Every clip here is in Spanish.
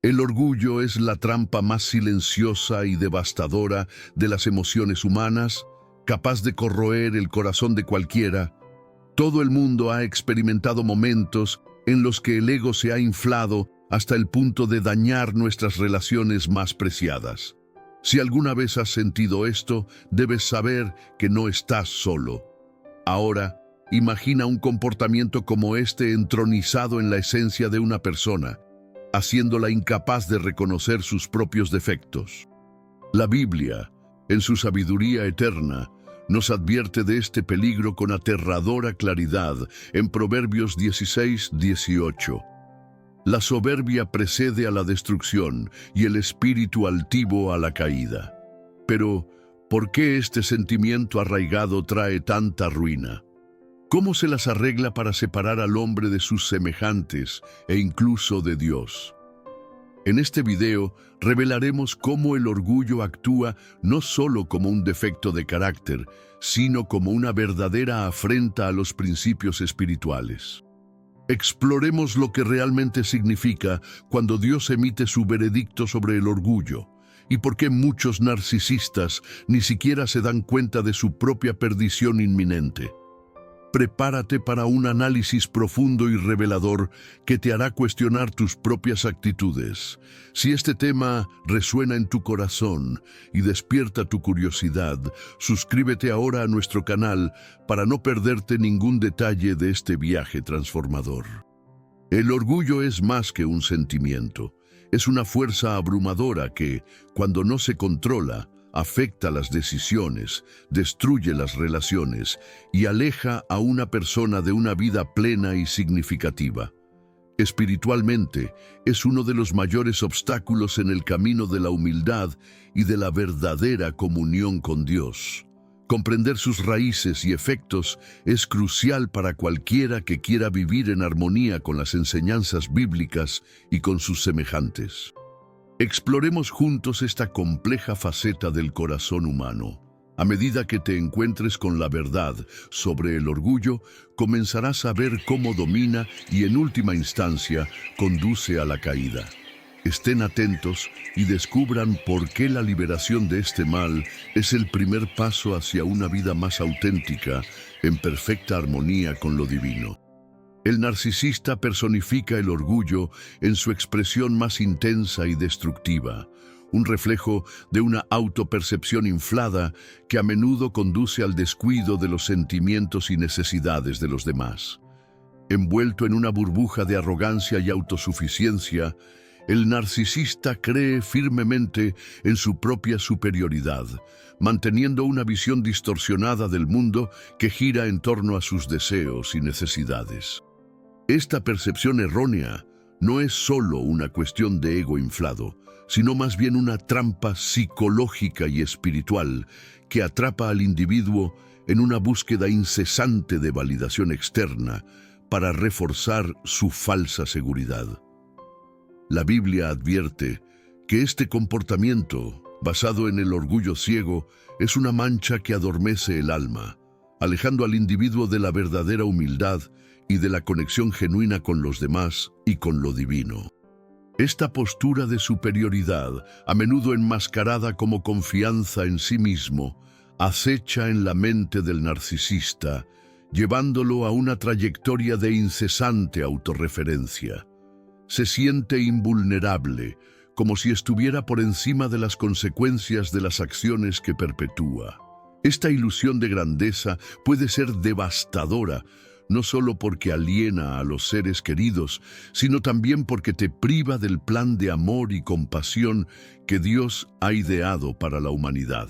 El orgullo es la trampa más silenciosa y devastadora de las emociones humanas, capaz de corroer el corazón de cualquiera. Todo el mundo ha experimentado momentos en los que el ego se ha inflado hasta el punto de dañar nuestras relaciones más preciadas. Si alguna vez has sentido esto, debes saber que no estás solo. Ahora, imagina un comportamiento como este entronizado en la esencia de una persona, haciéndola incapaz de reconocer sus propios defectos. La Biblia, en su sabiduría eterna, nos advierte de este peligro con aterradora claridad en Proverbios 16:18. La soberbia precede a la destrucción y el espíritu altivo a la caída. Pero, ¿por qué este sentimiento arraigado trae tanta ruina? ¿Cómo se las arregla para separar al hombre de sus semejantes e incluso de Dios? En este video revelaremos cómo el orgullo actúa no solo como un defecto de carácter, sino como una verdadera afrenta a los principios espirituales. Exploremos lo que realmente significa cuando Dios emite su veredicto sobre el orgullo y por qué muchos narcisistas ni siquiera se dan cuenta de su propia perdición inminente. Prepárate para un análisis profundo y revelador que te hará cuestionar tus propias actitudes. Si este tema resuena en tu corazón y despierta tu curiosidad, suscríbete ahora a nuestro canal para no perderte ningún detalle de este viaje transformador. El orgullo es más que un sentimiento. Es una fuerza abrumadora que, cuando no se controla, afecta las decisiones, destruye las relaciones y aleja a una persona de una vida plena y significativa. Espiritualmente, es uno de los mayores obstáculos en el camino de la humildad y de la verdadera comunión con Dios. Comprender sus raíces y efectos es crucial para cualquiera que quiera vivir en armonía con las enseñanzas bíblicas y con sus semejantes. Exploremos juntos esta compleja faceta del corazón humano. A medida que te encuentres con la verdad sobre el orgullo, comenzarás a ver cómo domina y en última instancia conduce a la caída. Estén atentos y descubran por qué la liberación de este mal es el primer paso hacia una vida más auténtica, en perfecta armonía con lo divino. El narcisista personifica el orgullo en su expresión más intensa y destructiva, un reflejo de una autopercepción inflada que a menudo conduce al descuido de los sentimientos y necesidades de los demás. Envuelto en una burbuja de arrogancia y autosuficiencia, el narcisista cree firmemente en su propia superioridad, manteniendo una visión distorsionada del mundo que gira en torno a sus deseos y necesidades. Esta percepción errónea no es solo una cuestión de ego inflado, sino más bien una trampa psicológica y espiritual que atrapa al individuo en una búsqueda incesante de validación externa para reforzar su falsa seguridad. La Biblia advierte que este comportamiento, basado en el orgullo ciego, es una mancha que adormece el alma, alejando al individuo de la verdadera humildad y de la conexión genuina con los demás y con lo divino. Esta postura de superioridad, a menudo enmascarada como confianza en sí mismo, acecha en la mente del narcisista, llevándolo a una trayectoria de incesante autorreferencia. Se siente invulnerable, como si estuviera por encima de las consecuencias de las acciones que perpetúa. Esta ilusión de grandeza puede ser devastadora, no solo porque aliena a los seres queridos, sino también porque te priva del plan de amor y compasión que Dios ha ideado para la humanidad.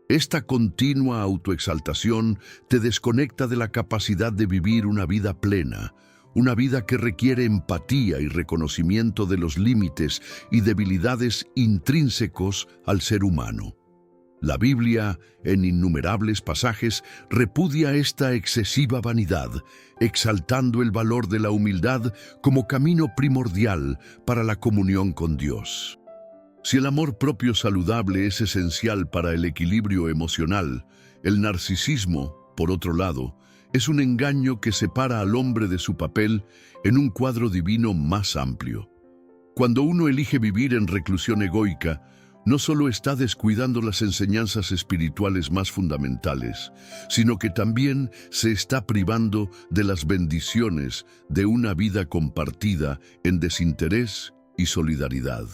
Esta continua autoexaltación te desconecta de la capacidad de vivir una vida plena, una vida que requiere empatía y reconocimiento de los límites y debilidades intrínsecos al ser humano. La Biblia, en innumerables pasajes, repudia esta excesiva vanidad, exaltando el valor de la humildad como camino primordial para la comunión con Dios. Si el amor propio saludable es esencial para el equilibrio emocional, el narcisismo, por otro lado, es un engaño que separa al hombre de su papel en un cuadro divino más amplio. Cuando uno elige vivir en reclusión egoica, no solo está descuidando las enseñanzas espirituales más fundamentales, sino que también se está privando de las bendiciones de una vida compartida en desinterés y solidaridad.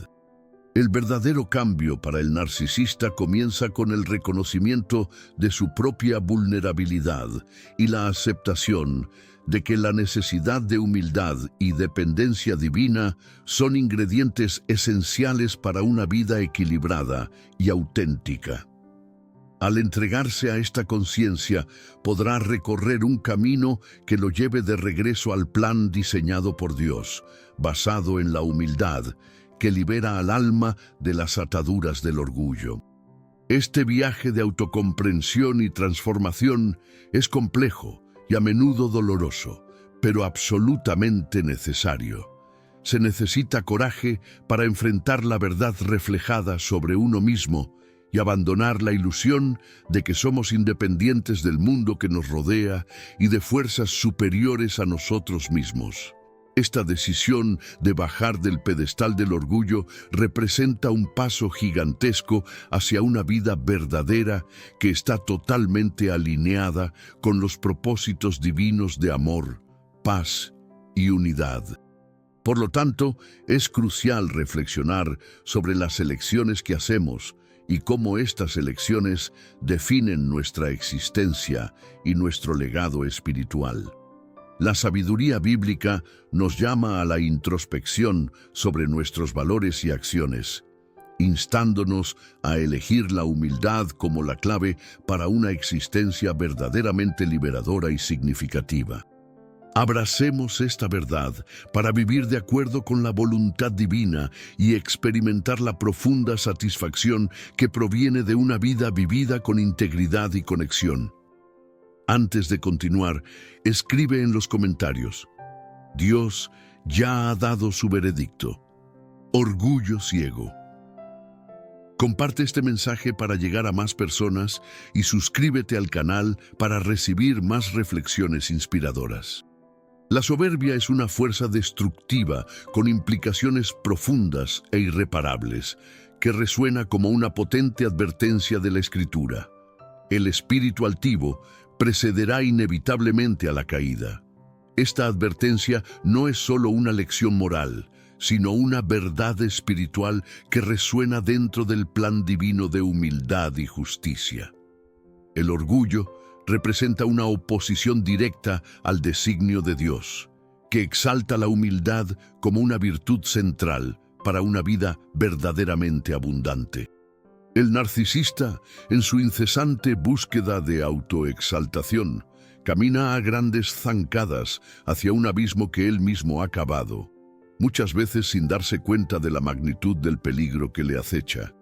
El verdadero cambio para el narcisista comienza con el reconocimiento de su propia vulnerabilidad y la aceptación de que la necesidad de humildad y dependencia divina son ingredientes esenciales para una vida equilibrada y auténtica. Al entregarse a esta conciencia, podrá recorrer un camino que lo lleve de regreso al plan diseñado por Dios, basado en la humildad, que libera al alma de las ataduras del orgullo. Este viaje de autocomprensión y transformación es complejo y a menudo doloroso, pero absolutamente necesario. Se necesita coraje para enfrentar la verdad reflejada sobre uno mismo y abandonar la ilusión de que somos independientes del mundo que nos rodea y de fuerzas superiores a nosotros mismos. Esta decisión de bajar del pedestal del orgullo representa un paso gigantesco hacia una vida verdadera que está totalmente alineada con los propósitos divinos de amor, paz y unidad. Por lo tanto, es crucial reflexionar sobre las elecciones que hacemos y cómo estas elecciones definen nuestra existencia y nuestro legado espiritual. La sabiduría bíblica nos llama a la introspección sobre nuestros valores y acciones, instándonos a elegir la humildad como la clave para una existencia verdaderamente liberadora y significativa. Abracemos esta verdad para vivir de acuerdo con la voluntad divina y experimentar la profunda satisfacción que proviene de una vida vivida con integridad y conexión. Antes de continuar, escribe en los comentarios: Dios ya ha dado su veredicto. Orgullo ciego. Comparte este mensaje para llegar a más personas y suscríbete al canal para recibir más reflexiones inspiradoras. La soberbia es una fuerza destructiva con implicaciones profundas e irreparables, que resuena como una potente advertencia de la Escritura. El espíritu altivo precederá inevitablemente a la caída. Esta advertencia no es solo una lección moral, sino una verdad espiritual que resuena dentro del plan divino de humildad y justicia. El orgullo representa una oposición directa al designio de Dios, que exalta la humildad como una virtud central para una vida verdaderamente abundante. El narcisista, en su incesante búsqueda de autoexaltación, camina a grandes zancadas hacia un abismo que él mismo ha cavado, muchas veces sin darse cuenta de la magnitud del peligro que le acecha.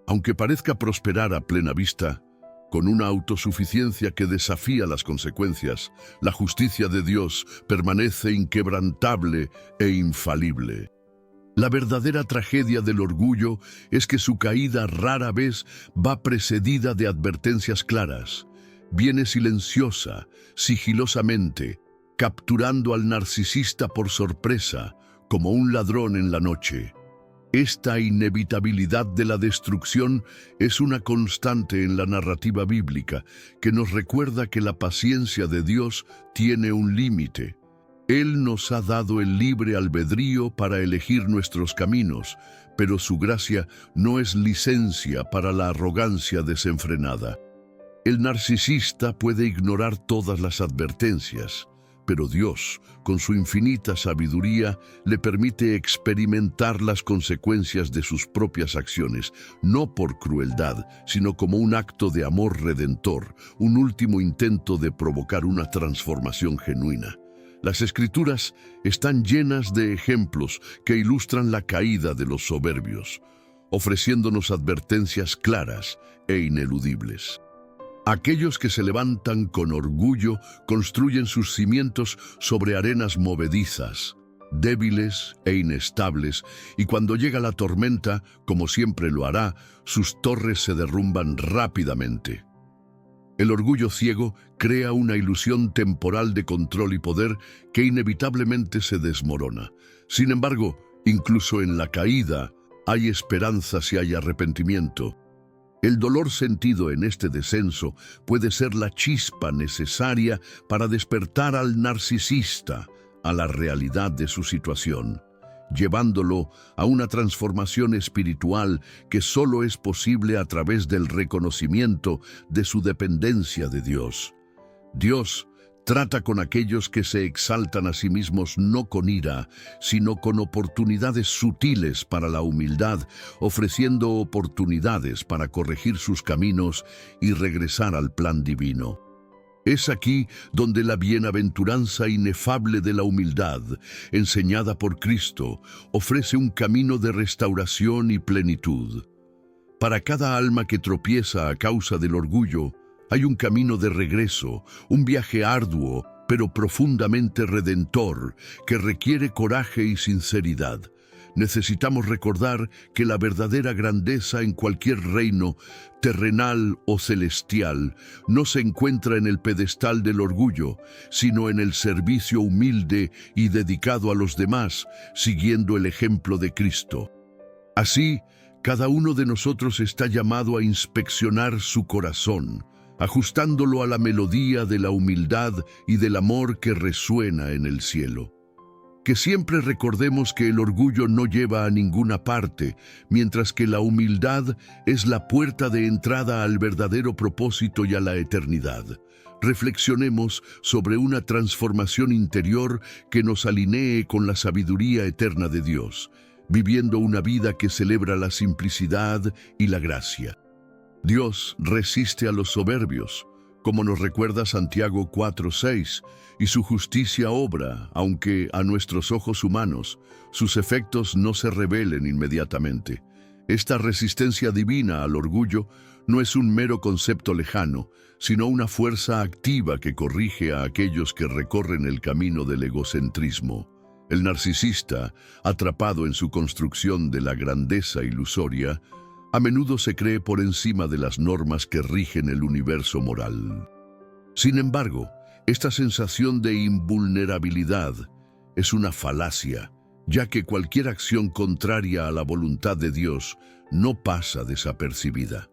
Aunque parezca prosperar a plena vista, con una autosuficiencia que desafía las consecuencias, la justicia de Dios permanece inquebrantable e infalible. La verdadera tragedia del orgullo es que su caída rara vez va precedida de advertencias claras. Viene silenciosa, sigilosamente, capturando al narcisista por sorpresa, como un ladrón en la noche. Esta inevitabilidad de la destrucción es una constante en la narrativa bíblica que nos recuerda que la paciencia de Dios tiene un límite. Él nos ha dado el libre albedrío para elegir nuestros caminos, pero su gracia no es licencia para la arrogancia desenfrenada. El narcisista puede ignorar todas las advertencias, pero Dios, con su infinita sabiduría, le permite experimentar las consecuencias de sus propias acciones, no por crueldad, sino como un acto de amor redentor, un último intento de provocar una transformación genuina. Las Escrituras están llenas de ejemplos que ilustran la caída de los soberbios, ofreciéndonos advertencias claras e ineludibles. Aquellos que se levantan con orgullo construyen sus cimientos sobre arenas movedizas, débiles e inestables, y cuando llega la tormenta, como siempre lo hará, sus torres se derrumban rápidamente. El orgullo ciego crea una ilusión temporal de control y poder que inevitablemente se desmorona. Sin embargo, Incluso en la caída hay esperanza si hay arrepentimiento. El dolor sentido en este descenso puede ser la chispa necesaria para despertar al narcisista a la realidad de su situación, llevándolo a una transformación espiritual que solo es posible a través del reconocimiento de su dependencia de Dios. Dios trata con aquellos que se exaltan a sí mismos no con ira, sino con oportunidades sutiles para la humildad, ofreciendo oportunidades para corregir sus caminos y regresar al plan divino. Es aquí donde la bienaventuranza inefable de la humildad, enseñada por Cristo, ofrece un camino de restauración y plenitud. Para cada alma que tropieza a causa del orgullo, hay un camino de regreso, un viaje arduo, pero profundamente redentor, que requiere coraje y sinceridad. Necesitamos recordar que la verdadera grandeza en cualquier reino, terrenal o celestial, no se encuentra en el pedestal del orgullo, sino en el servicio humilde y dedicado a los demás, siguiendo el ejemplo de Cristo. Así, cada uno de nosotros está llamado a inspeccionar su corazón, ajustándolo a la melodía de la humildad y del amor que resuena en el cielo. Que siempre recordemos que el orgullo no lleva a ninguna parte, mientras que la humildad es la puerta de entrada al verdadero propósito y a la eternidad. Reflexionemos sobre una transformación interior que nos alinee con la sabiduría eterna de Dios, viviendo una vida que celebra la simplicidad y la gracia. Dios resiste a los soberbios, como nos recuerda Santiago 4:6, y su justicia obra, aunque a nuestros ojos humanos, sus efectos no se revelen inmediatamente. Esta resistencia divina al orgullo no es un mero concepto lejano, sino una fuerza activa que corrige a aquellos que recorren el camino del egocentrismo. El narcisista, atrapado en su construcción de la grandeza ilusoria, a menudo se cree por encima de las normas que rigen el universo moral. Sin embargo, esta sensación de invulnerabilidad es una falacia, ya que cualquier acción contraria a la voluntad de Dios no pasa desapercibida.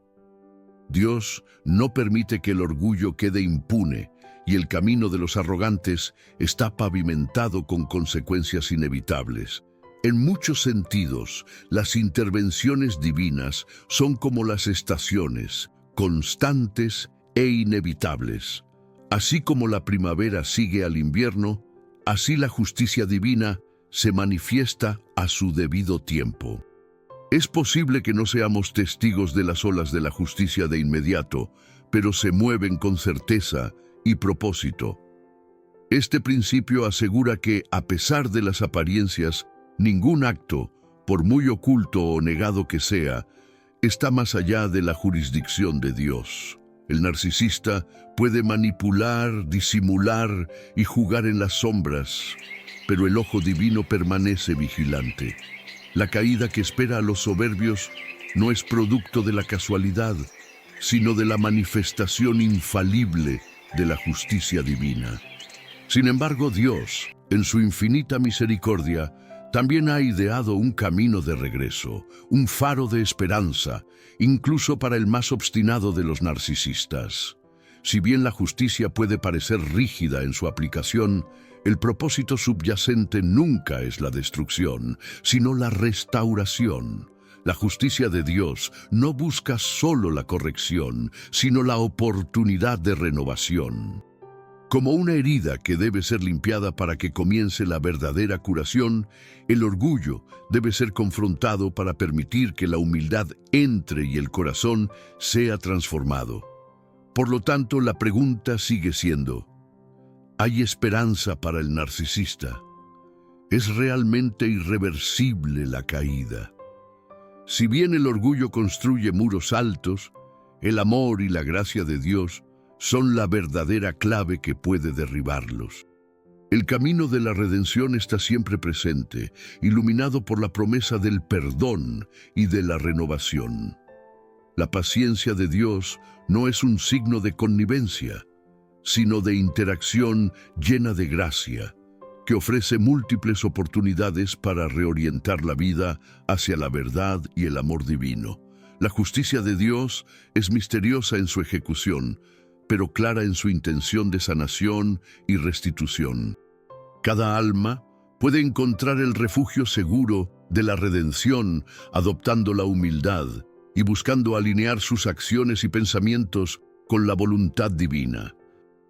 Dios no permite que el orgullo quede impune, y el camino de los arrogantes está pavimentado con consecuencias inevitables. En muchos sentidos, las intervenciones divinas son como las estaciones, constantes e inevitables. Así como la primavera sigue al invierno, así la justicia divina se manifiesta a su debido tiempo. Es posible que no seamos testigos de las olas de la justicia de inmediato, pero se mueven con certeza y propósito. Este principio asegura que, a pesar de las apariencias, ningún acto, por muy oculto o negado que sea, está más allá de la jurisdicción de Dios. El narcisista puede manipular, disimular y jugar en las sombras, pero el ojo divino permanece vigilante. La caída que espera a los soberbios no es producto de la casualidad, sino de la manifestación infalible de la justicia divina. Sin embargo, Dios, en su infinita misericordia, también ha ideado un camino de regreso, un faro de esperanza, incluso para el más obstinado de los narcisistas. Si bien la justicia puede parecer rígida en su aplicación, el propósito subyacente nunca es la destrucción, sino la restauración. La justicia de Dios no busca solo la corrección, sino la oportunidad de renovación. Como una herida que debe ser limpiada para que comience la verdadera curación, el orgullo debe ser confrontado para permitir que la humildad entre y el corazón sea transformado. Por lo tanto, la pregunta sigue siendo: ¿hay esperanza para el narcisista? ¿Es realmente irreversible la caída? Si bien el orgullo construye muros altos, el amor y la gracia de Dios son la verdadera clave que puede derribarlos. El camino de la redención está siempre presente, iluminado por la promesa del perdón y de la renovación. La paciencia de Dios no es un signo de connivencia, sino de interacción llena de gracia, que ofrece múltiples oportunidades para reorientar la vida hacia la verdad y el amor divino. La justicia de Dios es misteriosa en su ejecución, pero clara en su intención de sanación y restitución. Cada alma puede encontrar el refugio seguro de la redención adoptando la humildad y buscando alinear sus acciones y pensamientos con la voluntad divina.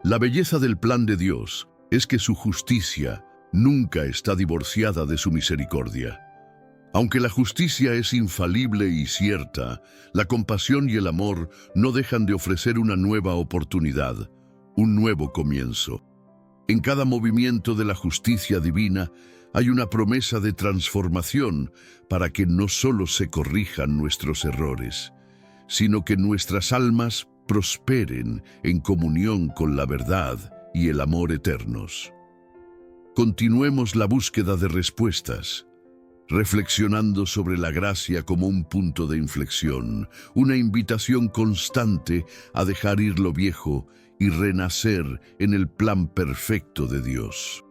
La belleza del plan de Dios es que su justicia nunca está divorciada de su misericordia. Aunque la justicia es infalible y cierta, la compasión y el amor no dejan de ofrecer una nueva oportunidad, un nuevo comienzo. En cada movimiento de la justicia divina hay una promesa de transformación para que no solo se corrijan nuestros errores, sino que nuestras almas prosperen en comunión con la verdad y el amor eternos. Continuemos la búsqueda de respuestas, reflexionando sobre la gracia como un punto de inflexión, una invitación constante a dejar ir lo viejo y renacer en el plan perfecto de Dios.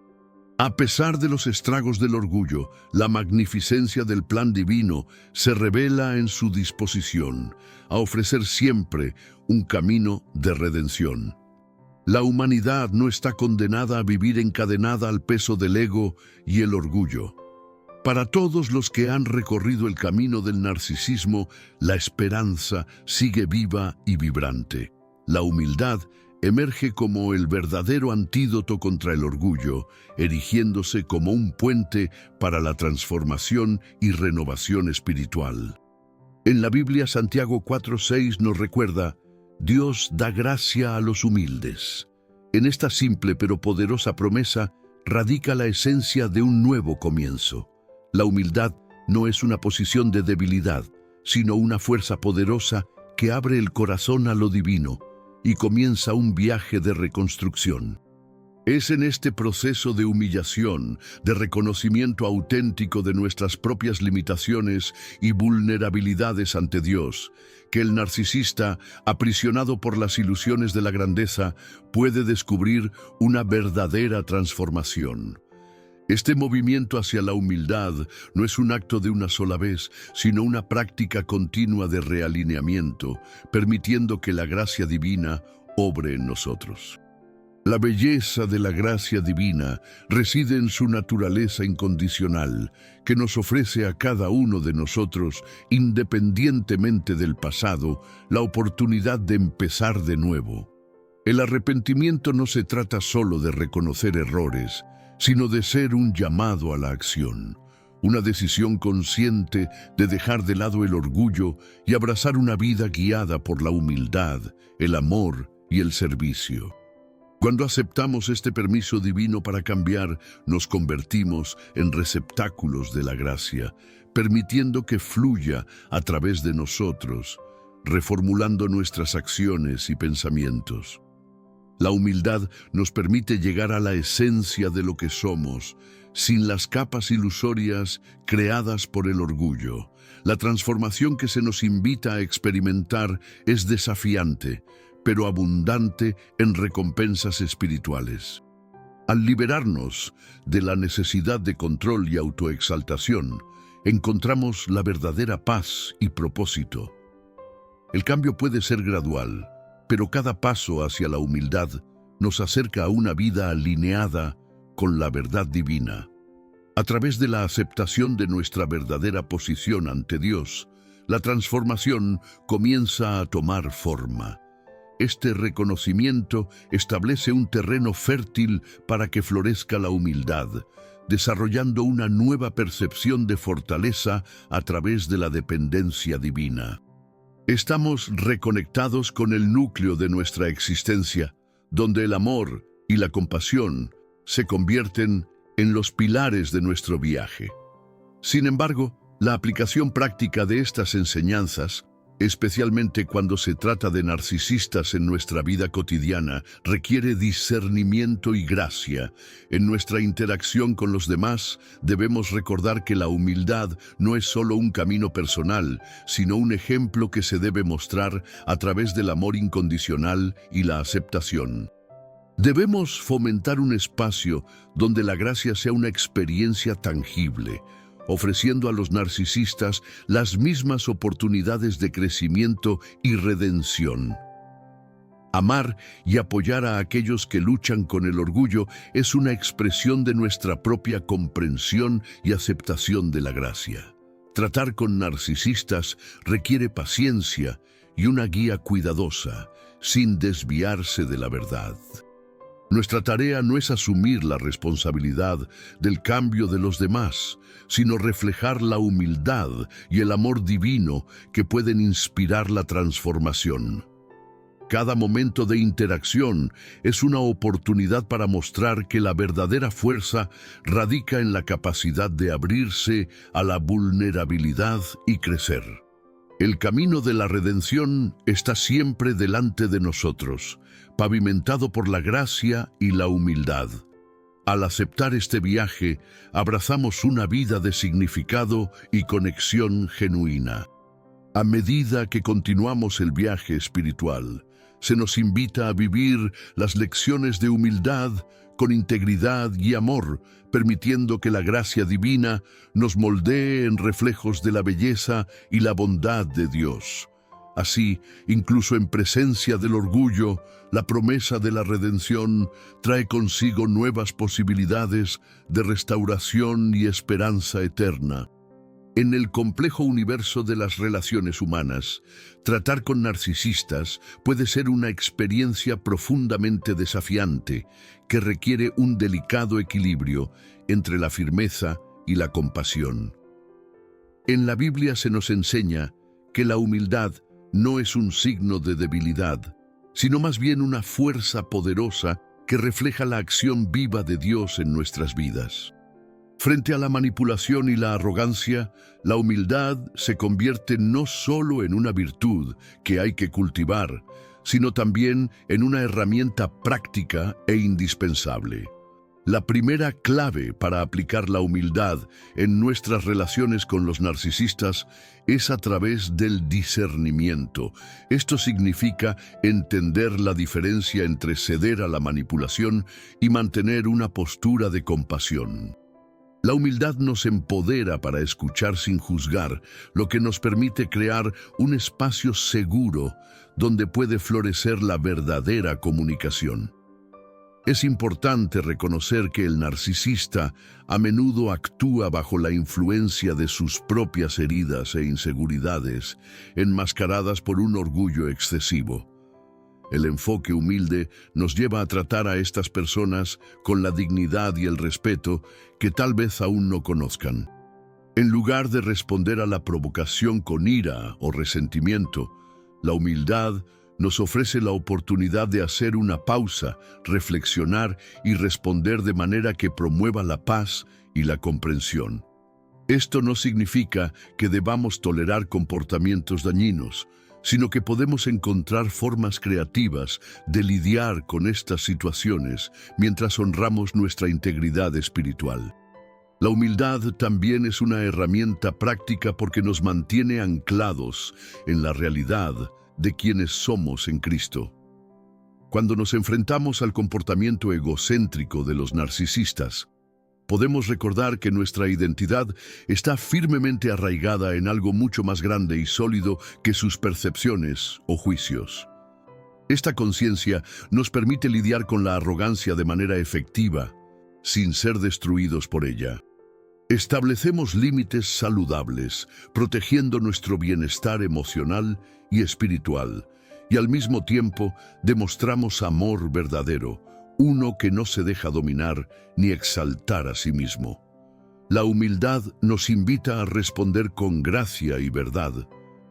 A pesar de los estragos del orgullo, la magnificencia del plan divino se revela en su disposición a ofrecer siempre un camino de redención. La humanidad no está condenada a vivir encadenada al peso del ego y el orgullo. Para todos los que han recorrido el camino del narcisismo, la esperanza sigue viva y vibrante. La humildad emerge como el verdadero antídoto contra el orgullo, erigiéndose como un puente para la transformación y renovación espiritual. En la Biblia, Santiago 4:6 nos recuerda: Dios da gracia a los humildes. En esta simple pero poderosa promesa radica la esencia de un nuevo comienzo. La humildad no es una posición de debilidad, sino una fuerza poderosa que abre el corazón a lo divino y comienza un viaje de reconstrucción. Es en este proceso de humillación, de reconocimiento auténtico de nuestras propias limitaciones y vulnerabilidades ante Dios, que el narcisista, aprisionado por las ilusiones de la grandeza, puede descubrir una verdadera transformación. Este movimiento hacia la humildad no es un acto de una sola vez, sino una práctica continua de realineamiento, permitiendo que la gracia divina obre en nosotros. La belleza de la gracia divina reside en su naturaleza incondicional, que nos ofrece a cada uno de nosotros, independientemente del pasado, la oportunidad de empezar de nuevo. El arrepentimiento no se trata solo de reconocer errores, sino de ser un llamado a la acción, una decisión consciente de dejar de lado el orgullo y abrazar una vida guiada por la humildad, el amor y el servicio. Cuando aceptamos este permiso divino para cambiar, nos convertimos en receptáculos de la gracia, permitiendo que fluya a través de nosotros, reformulando nuestras acciones y pensamientos. La humildad nos permite llegar a la esencia de lo que somos, sin las capas ilusorias creadas por el orgullo. La transformación que se nos invita a experimentar es desafiante, pero abundante en recompensas espirituales. Al liberarnos de la necesidad de control y autoexaltación, encontramos la verdadera paz y propósito. El cambio puede ser gradual, pero cada paso hacia la humildad nos acerca a una vida alineada con la verdad divina. A través de la aceptación de nuestra verdadera posición ante Dios, la transformación comienza a tomar forma. Este reconocimiento establece un terreno fértil para que florezca la humildad, desarrollando una nueva percepción de fortaleza a través de la dependencia divina. Estamos reconectados con el núcleo de nuestra existencia, donde el amor y la compasión se convierten en los pilares de nuestro viaje. Sin embargo, la aplicación práctica de estas enseñanzas, especialmente cuando se trata de narcisistas en nuestra vida cotidiana, requiere discernimiento y gracia. En nuestra interacción con los demás, debemos recordar que la humildad no es solo un camino personal, sino un ejemplo que se debe mostrar a través del amor incondicional y la aceptación. Debemos fomentar un espacio donde la gracia sea una experiencia tangible, ofreciendo a los narcisistas las mismas oportunidades de crecimiento y redención. Amar y apoyar a aquellos que luchan con el orgullo es una expresión de nuestra propia comprensión y aceptación de la gracia. Tratar con narcisistas requiere paciencia y una guía cuidadosa, sin desviarse de la verdad. Nuestra tarea no es asumir la responsabilidad del cambio de los demás, sino reflejar la humildad y el amor divino que pueden inspirar la transformación. Cada momento de interacción es una oportunidad para mostrar que la verdadera fuerza radica en la capacidad de abrirse a la vulnerabilidad y crecer. El camino de la redención está siempre delante de nosotros, pavimentado por la gracia y la humildad. Al aceptar este viaje, abrazamos una vida de significado y conexión genuina. A medida que continuamos el viaje espiritual, se nos invita a vivir las lecciones de humildad con integridad y amor, permitiendo que la gracia divina nos moldee en reflejos de la belleza y la bondad de Dios. Así, incluso en presencia del orgullo, la promesa de la redención trae consigo nuevas posibilidades de restauración y esperanza eterna. En el complejo universo de las relaciones humanas, tratar con narcisistas puede ser una experiencia profundamente desafiante que requiere un delicado equilibrio entre la firmeza y la compasión. En la Biblia se nos enseña que la humildad no es un signo de debilidad, sino más bien una fuerza poderosa que refleja la acción viva de Dios en nuestras vidas. Frente a la manipulación y la arrogancia, la humildad se convierte no solo en una virtud que hay que cultivar, sino también en una herramienta práctica e indispensable. La primera clave para aplicar la humildad en nuestras relaciones con los narcisistas es a través del discernimiento. Esto significa entender la diferencia entre ceder a la manipulación y mantener una postura de compasión. La humildad nos empodera para escuchar sin juzgar, lo que nos permite crear un espacio seguro donde puede florecer la verdadera comunicación. Es importante reconocer que el narcisista a menudo actúa bajo la influencia de sus propias heridas e inseguridades, enmascaradas por un orgullo excesivo. El enfoque humilde nos lleva a tratar a estas personas con la dignidad y el respeto que tal vez aún no conozcan. En lugar de responder a la provocación con ira o resentimiento, la humildad nos ofrece la oportunidad de hacer una pausa, reflexionar y responder de manera que promueva la paz y la comprensión. Esto no significa que debamos tolerar comportamientos dañinos, sino que podemos encontrar formas creativas de lidiar con estas situaciones mientras honramos nuestra integridad espiritual. La humildad también es una herramienta práctica porque nos mantiene anclados en la realidad de quienes somos en Cristo. Cuando nos enfrentamos al comportamiento egocéntrico de los narcisistas, podemos recordar que nuestra identidad está firmemente arraigada en algo mucho más grande y sólido que sus percepciones o juicios. Esta conciencia nos permite lidiar con la arrogancia de manera efectiva, sin ser destruidos por ella. Establecemos límites saludables, protegiendo nuestro bienestar emocional y espiritual, y al mismo tiempo demostramos amor verdadero, uno que no se deja dominar ni exaltar a sí mismo. La humildad nos invita a responder con gracia y verdad,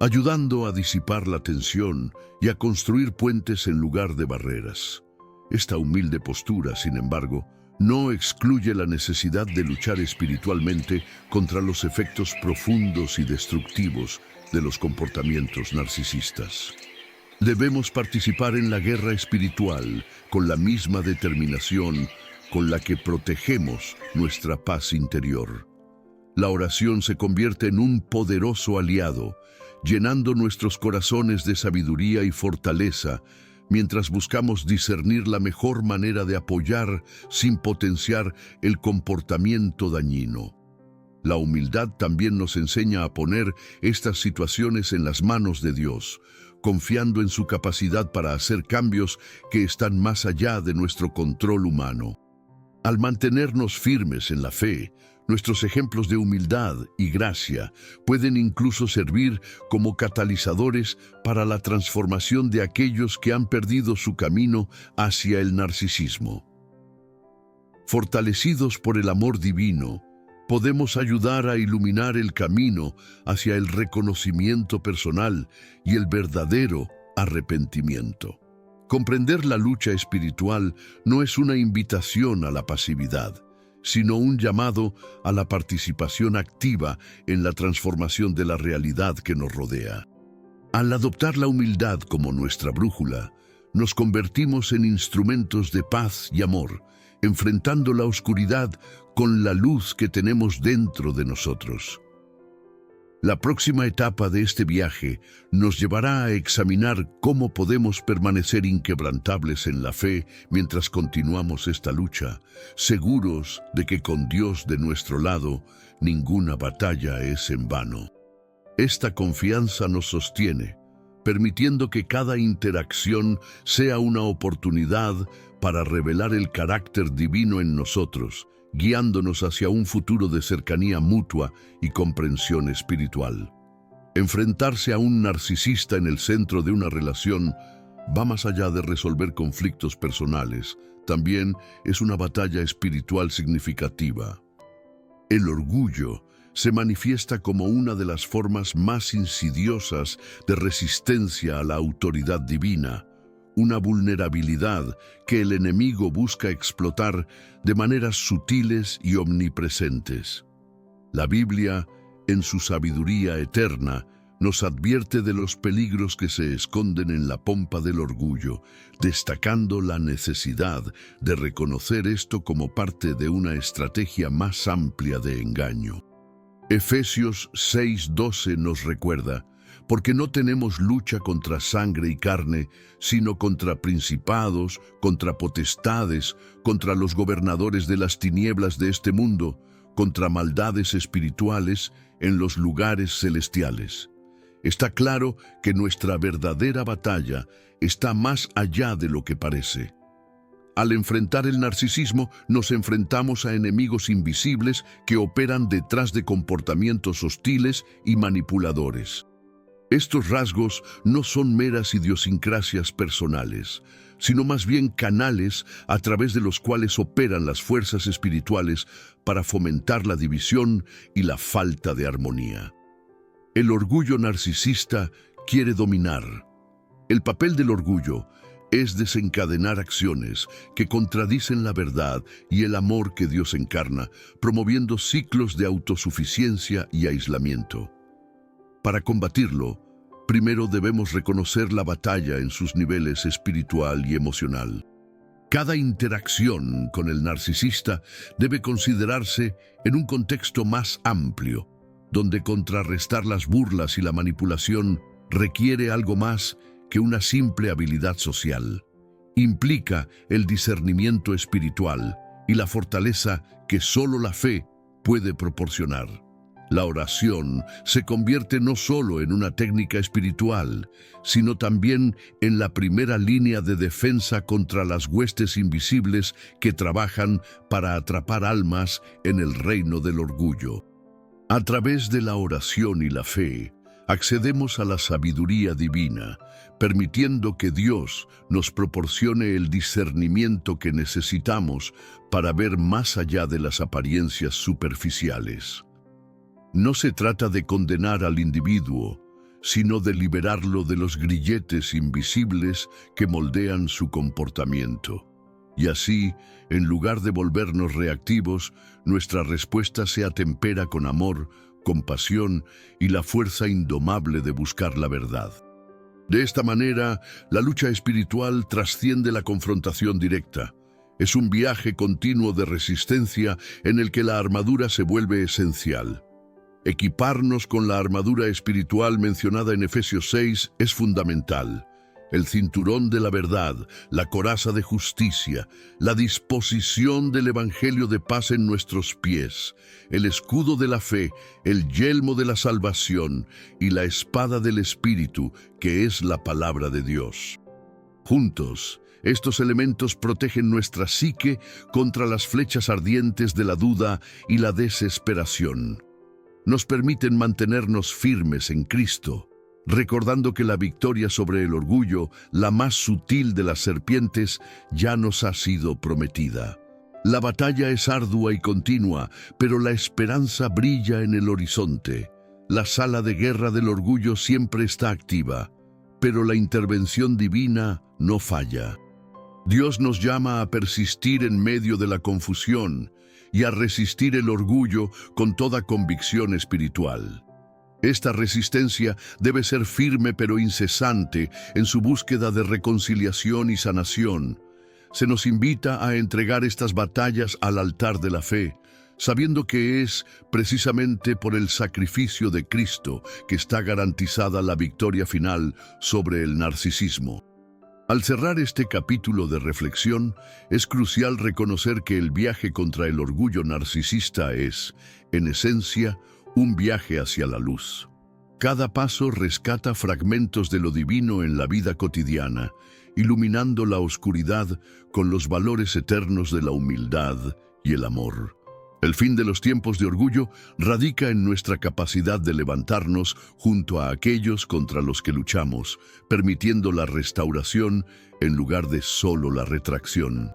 ayudando a disipar la tensión y a construir puentes en lugar de barreras. Esta humilde postura, sin embargo, no excluye la necesidad de luchar espiritualmente contra los efectos profundos y destructivos de los comportamientos narcisistas. Debemos participar en la guerra espiritual con la misma determinación con la que protegemos nuestra paz interior. La oración se convierte en un poderoso aliado, llenando nuestros corazones de sabiduría y fortaleza mientras buscamos discernir la mejor manera de apoyar sin potenciar el comportamiento dañino. La humildad también nos enseña a poner estas situaciones en las manos de Dios, confiando en su capacidad para hacer cambios que están más allá de nuestro control humano. Al mantenernos firmes en la fe, nuestros ejemplos de humildad y gracia pueden incluso servir como catalizadores para la transformación de aquellos que han perdido su camino hacia el narcisismo. Fortalecidos por el amor divino, podemos ayudar a iluminar el camino hacia el reconocimiento personal y el verdadero arrepentimiento. Comprender la lucha espiritual no es una invitación a la pasividad, sino un llamado a la participación activa en la transformación de la realidad que nos rodea. Al adoptar la humildad como nuestra brújula, nos convertimos en instrumentos de paz y amor, enfrentando la oscuridad con la luz que tenemos dentro de nosotros. La próxima etapa de este viaje nos llevará a examinar cómo podemos permanecer inquebrantables en la fe mientras continuamos esta lucha, seguros de que con Dios de nuestro lado, ninguna batalla es en vano. Esta confianza nos sostiene, permitiendo que cada interacción sea una oportunidad para revelar el carácter divino en nosotros, guiándonos hacia un futuro de cercanía mutua y comprensión espiritual. Enfrentarse a un narcisista en el centro de una relación va más allá de resolver conflictos personales, también es una batalla espiritual significativa. El orgullo se manifiesta como una de las formas más insidiosas de resistencia a la autoridad divina, una vulnerabilidad que el enemigo busca explotar de maneras sutiles y omnipresentes. La Biblia, en su sabiduría eterna, nos advierte de los peligros que se esconden en la pompa del orgullo, destacando la necesidad de reconocer esto como parte de una estrategia más amplia de engaño. Efesios 6:12 nos recuerda: porque no tenemos lucha contra sangre y carne, sino contra principados, contra potestades, contra los gobernadores de las tinieblas de este mundo, contra maldades espirituales en los lugares celestiales. Está claro que nuestra verdadera batalla está más allá de lo que parece. Al enfrentar el narcisismo, nos enfrentamos a enemigos invisibles que operan detrás de comportamientos hostiles y manipuladores. Estos rasgos no son meras idiosincrasias personales, sino más bien canales a través de los cuales operan las fuerzas espirituales para fomentar la división y la falta de armonía. El orgullo narcisista quiere dominar. El papel del orgullo es desencadenar acciones que contradicen la verdad y el amor que Dios encarna, promoviendo ciclos de autosuficiencia y aislamiento. Para combatirlo, primero debemos reconocer la batalla en sus niveles espiritual y emocional. Cada interacción con el narcisista debe considerarse en un contexto más amplio, donde contrarrestar las burlas y la manipulación requiere algo más que una simple habilidad social. Implica el discernimiento espiritual y la fortaleza que solo la fe puede proporcionar. La oración se convierte no solo en una técnica espiritual, sino también en la primera línea de defensa contra las huestes invisibles que trabajan para atrapar almas en el reino del orgullo. A través de la oración y la fe, accedemos a la sabiduría divina, permitiendo que Dios nos proporcione el discernimiento que necesitamos para ver más allá de las apariencias superficiales. No se trata de condenar al individuo, sino de liberarlo de los grilletes invisibles que moldean su comportamiento. Y así, en lugar de volvernos reactivos, nuestra respuesta se atempera con amor, compasión y la fuerza indomable de buscar la verdad. De esta manera, la lucha espiritual trasciende la confrontación directa. Es un viaje continuo de resistencia en el que la armadura se vuelve esencial. Equiparnos con la armadura espiritual mencionada en Efesios 6 es fundamental. el cinturón de la verdad, la coraza de justicia, la disposición del evangelio de paz en nuestros pies, el escudo de la fe, el yelmo de la salvación y la espada del Espíritu, que es la palabra de Dios. Juntos, estos elementos protegen nuestra psique contra las flechas ardientes de la duda y la desesperación. Nos permiten mantenernos firmes en Cristo, recordando que la victoria sobre el orgullo, la más sutil de las serpientes, ya nos ha sido prometida. La batalla es ardua y continua, pero la esperanza brilla en el horizonte. La sala de guerra del orgullo siempre está activa, pero la intervención divina no falla. Dios nos llama a persistir en medio de la confusión y a resistir el orgullo con toda convicción espiritual. Esta resistencia debe ser firme pero incesante en su búsqueda de reconciliación y sanación. Se nos invita a entregar estas batallas al altar de la fe, sabiendo que es precisamente por el sacrificio de Cristo que está garantizada la victoria final sobre el narcisismo. Al cerrar este capítulo de reflexión, es crucial reconocer que el viaje contra el orgullo narcisista es, en esencia, un viaje hacia la luz. Cada paso rescata fragmentos de lo divino en la vida cotidiana, iluminando la oscuridad con los valores eternos de la humildad y el amor. El fin de los tiempos de orgullo radica en nuestra capacidad de levantarnos junto a aquellos contra los que luchamos, permitiendo la restauración en lugar de solo la retracción.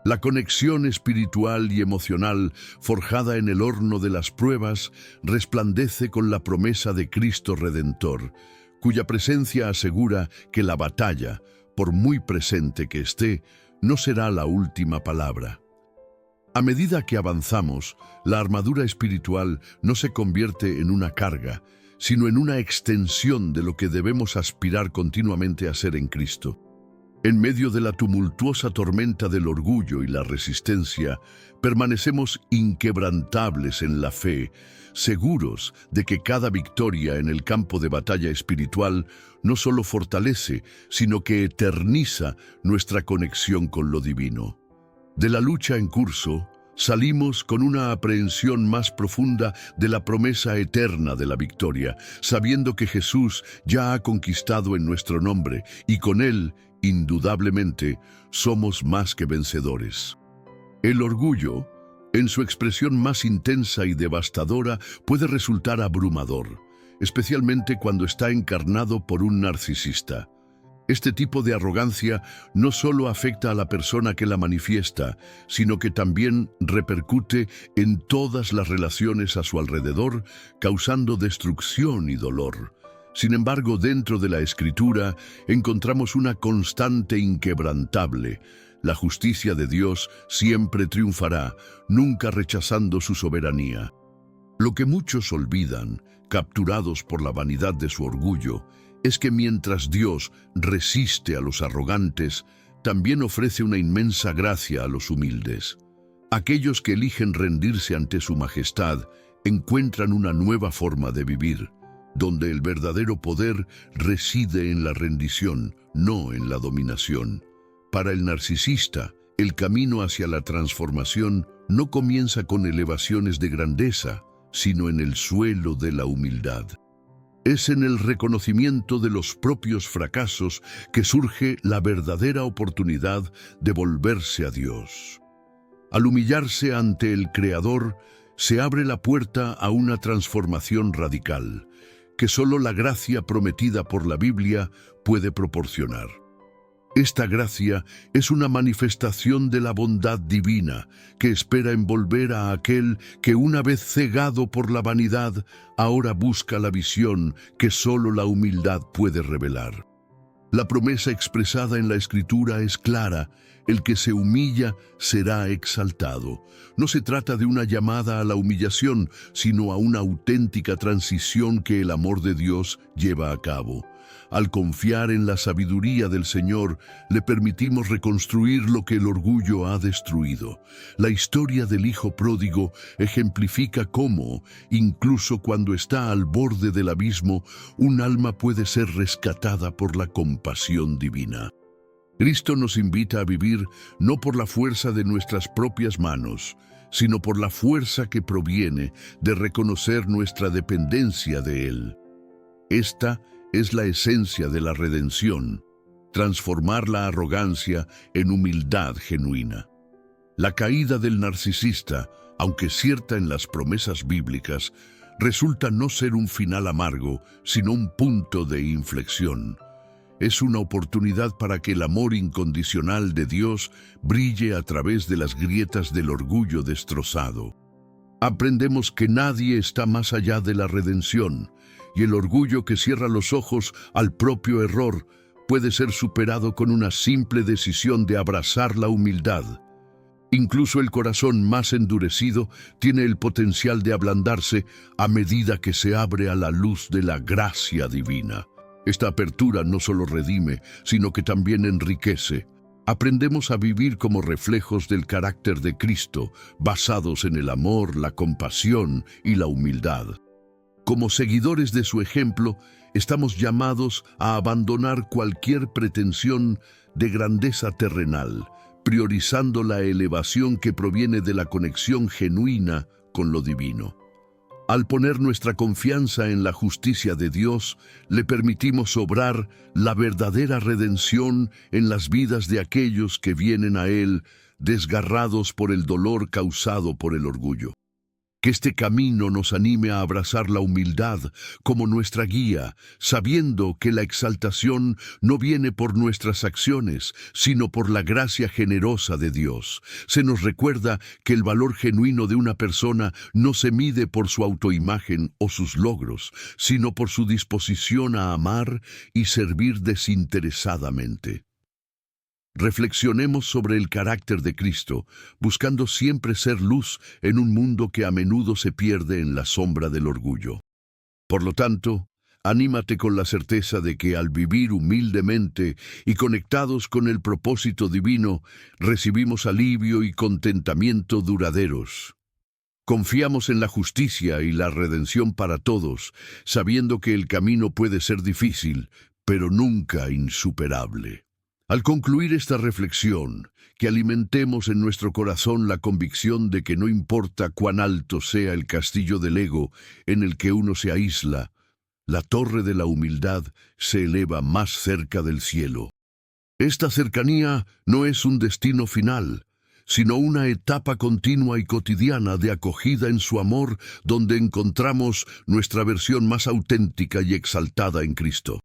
La conexión espiritual y emocional, forjada en el horno de las pruebas, resplandece con la promesa de Cristo Redentor, cuya presencia asegura que la batalla, por muy presente que esté, no será la última palabra. A medida que avanzamos, la armadura espiritual no se convierte en una carga, sino en una extensión de lo que debemos aspirar continuamente a ser en Cristo. En medio de la tumultuosa tormenta del orgullo y la resistencia, permanecemos inquebrantables en la fe, seguros de que cada victoria en el campo de batalla espiritual no solo fortalece, sino que eterniza nuestra conexión con lo divino. De la lucha en curso, salimos con una aprehensión más profunda de la promesa eterna de la victoria, sabiendo que Jesús ya ha conquistado en nuestro nombre y con Él, indudablemente, somos más que vencedores. El orgullo, en su expresión más intensa y devastadora, puede resultar abrumador, especialmente cuando está encarnado por un narcisista. Este tipo de arrogancia no solo afecta a la persona que la manifiesta, sino que también repercute en todas las relaciones a su alrededor, causando destrucción y dolor. Sin embargo, dentro de la Escritura encontramos una constante inquebrantable. La justicia de Dios siempre triunfará, nunca rechazando su soberanía. Lo que muchos olvidan, capturados por la vanidad de su orgullo, es que mientras Dios resiste a los arrogantes, también ofrece una inmensa gracia a los humildes. Aquellos que eligen rendirse ante su majestad encuentran una nueva forma de vivir, donde el verdadero poder reside en la rendición, no en la dominación. Para el narcisista, el camino hacia la transformación no comienza con elevaciones de grandeza, sino en el suelo de la humildad. Es en el reconocimiento de los propios fracasos que surge la verdadera oportunidad de volverse a Dios. Al humillarse ante el Creador, se abre la puerta a una transformación radical, que solo la gracia prometida por la Biblia puede proporcionar. Esta gracia es una manifestación de la bondad divina que espera envolver a aquel que una vez cegado por la vanidad, ahora busca la visión que solo la humildad puede revelar. La promesa expresada en la Escritura es clara: el que se humilla será exaltado. No se trata de una llamada a la humillación, sino a una auténtica transición que el amor de Dios lleva a cabo. Al confiar en la sabiduría del Señor, le permitimos reconstruir lo que el orgullo ha destruido. La historia del Hijo Pródigo ejemplifica cómo, incluso cuando está al borde del abismo, un alma puede ser rescatada por la compasión divina. Cristo nos invita a vivir no por la fuerza de nuestras propias manos, sino por la fuerza que proviene de reconocer nuestra dependencia de Él. Esta es la esencia de la redención, transformar la arrogancia en humildad genuina. La caída del narcisista, aunque cierta en las promesas bíblicas, resulta no ser un final amargo, sino un punto de inflexión. Es una oportunidad para que el amor incondicional de Dios brille a través de las grietas del orgullo destrozado. Aprendemos que nadie está más allá de la redención, y el orgullo que cierra los ojos al propio error puede ser superado con una simple decisión de abrazar la humildad. Incluso el corazón más endurecido tiene el potencial de ablandarse a medida que se abre a la luz de la gracia divina. Esta apertura no solo redime, sino que también enriquece. Aprendemos a vivir como reflejos del carácter de Cristo, basados en el amor, la compasión y la humildad. Como seguidores de su ejemplo, estamos llamados a abandonar cualquier pretensión de grandeza terrenal, priorizando la elevación que proviene de la conexión genuina con lo divino. Al poner nuestra confianza en la justicia de Dios, le permitimos obrar la verdadera redención en las vidas de aquellos que vienen a Él desgarrados por el dolor causado por el orgullo. Que este camino nos anime a abrazar la humildad como nuestra guía, sabiendo que la exaltación no viene por nuestras acciones, sino por la gracia generosa de Dios. Se nos recuerda que el valor genuino de una persona no se mide por su autoimagen o sus logros, sino por su disposición a amar y servir desinteresadamente. Reflexionemos sobre el carácter de Cristo, buscando siempre ser luz en un mundo que a menudo se pierde en la sombra del orgullo. Por lo tanto, anímate con la certeza de que al vivir humildemente y conectados con el propósito divino, recibimos alivio y contentamiento duraderos. Confiamos en la justicia y la redención para todos, sabiendo que el camino puede ser difícil, pero nunca insuperable. Al concluir esta reflexión, que alimentemos en nuestro corazón la convicción de que no importa cuán alto sea el castillo del ego en el que uno se aísla, la torre de la humildad se eleva más cerca del cielo. Esta cercanía no es un destino final, sino una etapa continua y cotidiana de acogida en su amor, donde encontramos nuestra versión más auténtica y exaltada en Cristo.